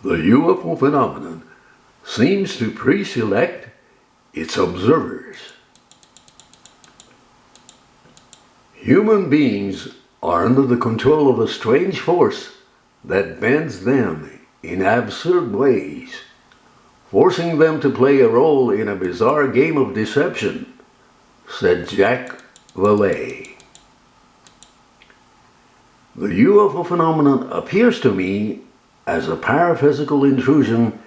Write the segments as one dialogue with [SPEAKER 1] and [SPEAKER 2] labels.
[SPEAKER 1] The UFO phenomenon seems to pre-select its observers. Human beings are under the control of a strange force that bends them in absurd ways, forcing them to play a role in a bizarre game of deception, said Jacques Vallée. The UFO phenomenon appears to me as a paraphysical intrusion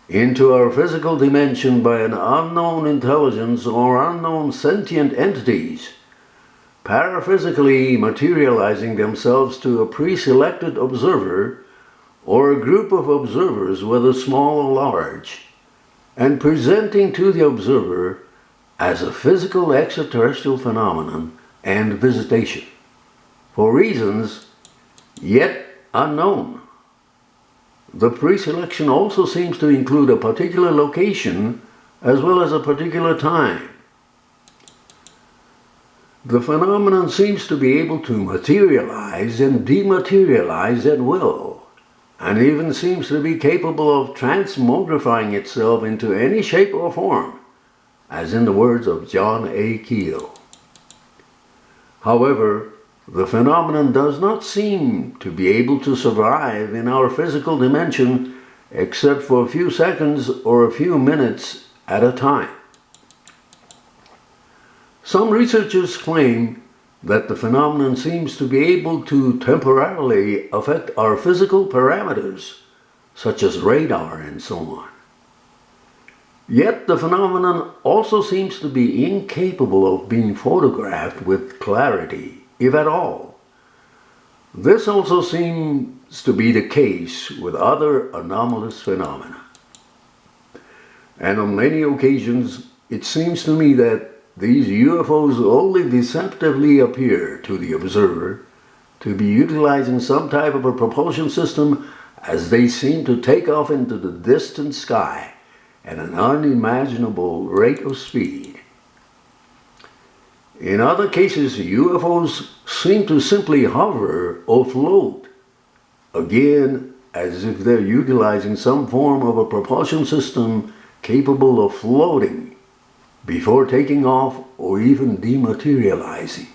[SPEAKER 1] into our physical dimension by an unknown intelligence or unknown sentient entities, paraphysically materializing themselves to a pre-selected observer or a group of observers, whether small or large, and presenting to the observer as a physical extraterrestrial phenomenon and visitation, for reasons yet unknown. The pre-selection also seems to include a particular location as well as a particular time. The phenomenon seems to be able to materialize and dematerialize at will, and even seems to be capable of transmogrifying itself into any shape or form, as in the words of John A. Keel. However, the phenomenon does not seem to be able to survive in our physical dimension except for a few seconds or a few minutes at a time. Some researchers claim that the phenomenon seems to be able to temporarily affect our physical parameters, such as radar and so on. Yet the phenomenon also seems to be incapable of being photographed with clarity, if at all. This also seems to be the case with other anomalous phenomena. And on many occasions, it seems to me that these UFOs only deceptively appear to the observer to be utilizing some type of a propulsion system as they seem to take off into the distant sky at an unimaginable rate of speed. In other cases, UFOs seem to simply hover or float, again as if they're utilizing some form of a propulsion system capable of floating before taking off or even dematerializing.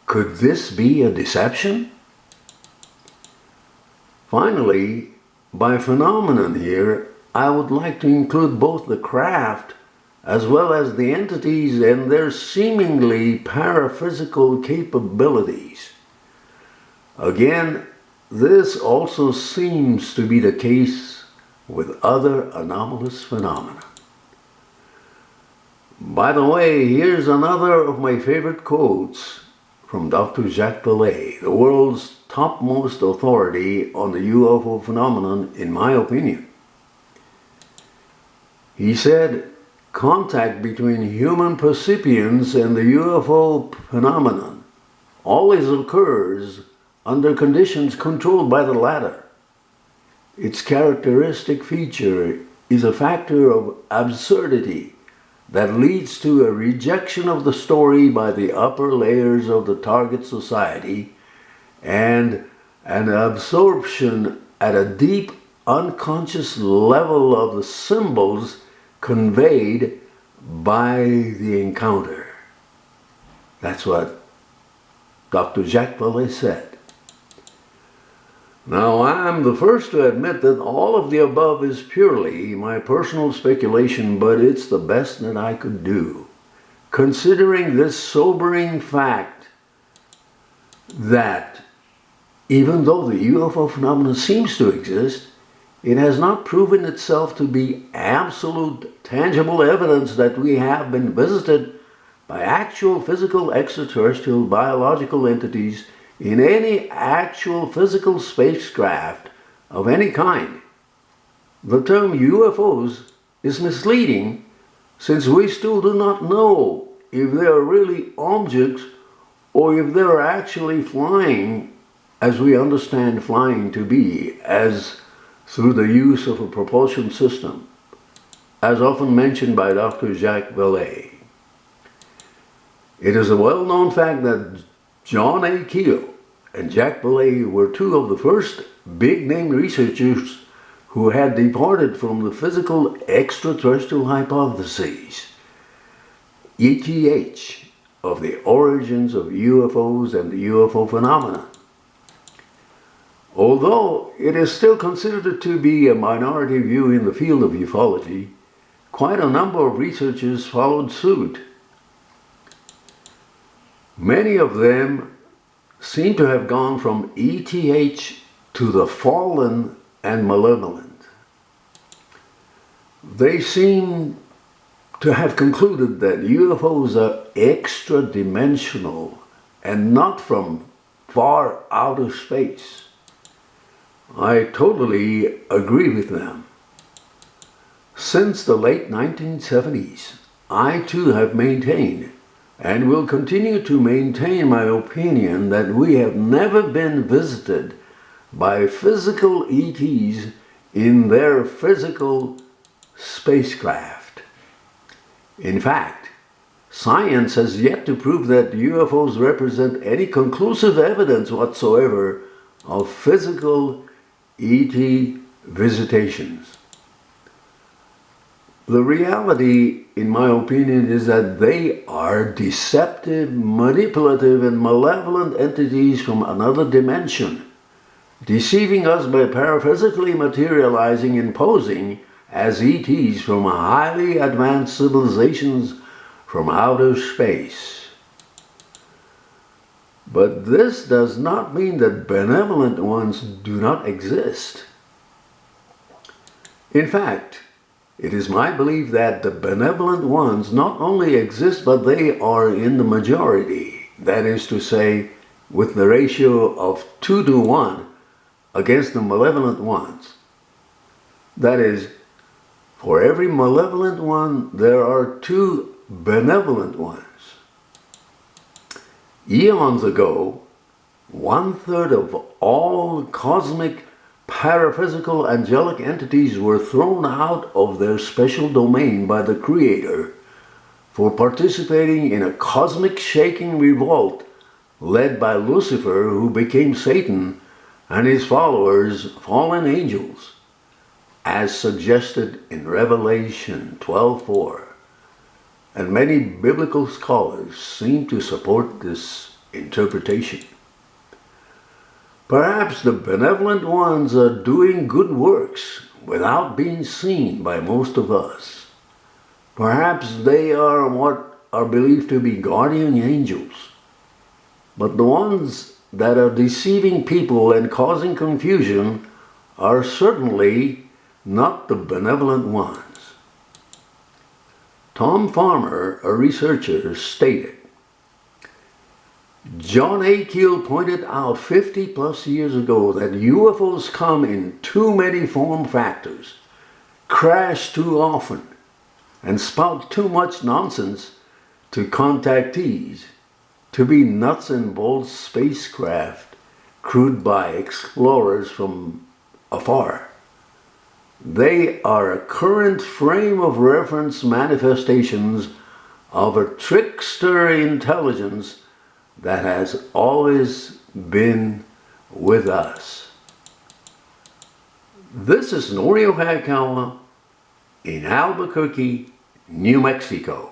[SPEAKER 1] Could this be a deception? Finally, by phenomenon here, I would like to include both the craft as well as the entities and their seemingly paraphysical capabilities. Again, this also seems to be the case with other anomalous phenomena. By the way, here's another of my favorite quotes from Dr. Jacques Vallée, the world's topmost authority on the UFO phenomenon, in my opinion. He said, "Contact between human percipients and the UFO phenomenon always occurs under conditions controlled by the latter. Its characteristic feature is a factor of absurdity that leads to a rejection of the story by the upper layers of the target society and an absorption at a deep unconscious level of the symbols conveyed by the encounter." That's what Dr. Jacques Vallée said. Now, I'm the first to admit that all of the above is purely my personal speculation, but it's the best that I could do, considering this sobering fact that even though the UFO phenomenon seems to exist, it has not proven itself to be absolute, tangible evidence that we have been visited by actual physical extraterrestrial biological entities in any actual physical spacecraft of any kind. The term UFOs is misleading since we still do not know if they are really objects or if they are actually flying as we understand flying to be, as through the use of a propulsion system, as often mentioned by Dr. Jacques Vallée. It is a well-known fact that John A. Keel, and Jack Valet were two of the first big-name researchers who had departed from the physical extraterrestrial hypotheses, ETH, of the origins of UFOs and the UFO phenomenon. Although it is still considered to be a minority view in the field of ufology, quite a number of researchers followed suit. Many of them seem to have gone from ETH to the fallen and malevolent. They seem to have concluded that UFOs are extra-dimensional and not from far outer space. I totally agree with them. Since the late 1970s, I too have maintained and will continue to maintain my opinion that we have never been visited by physical ETs in their physical spacecraft. In fact, science has yet to prove that UFOs represent any conclusive evidence whatsoever of physical ET visitations. The reality, in my opinion, is that they are deceptive, manipulative, and malevolent entities from another dimension, deceiving us by paraphysically materializing and posing as ETs from highly advanced civilizations from outer space. But this does not mean that benevolent ones do not exist. In fact, it is my belief that the benevolent ones not only exist, but they are in the majority. That is to say, with the ratio of 2 to 1 against the malevolent ones. That is, for every malevolent one, there are 2 benevolent ones. Eons ago, 1/3 of all cosmic paraphysical angelic entities were thrown out of their special domain by the Creator for participating in a cosmic shaking revolt led by Lucifer, who became Satan, and his followers, fallen angels, as suggested in Revelation 12:4. And many biblical scholars seem to support this interpretation. Perhaps the benevolent ones are doing good works without being seen by most of us. Perhaps they are what are believed to be guardian angels. But the ones that are deceiving people and causing confusion are certainly not the benevolent ones. Tom Farmer, a researcher, stated, John A. Keel pointed out 50+ years ago that UFOs come in too many form factors, crash too often, and spout too much nonsense to contactees to be nuts and bolts spacecraft crewed by explorers from afar. They are a current frame of reference manifestations of a trickster intelligence that has always been with us. This is Norio Hayakawa in Albuquerque, New Mexico.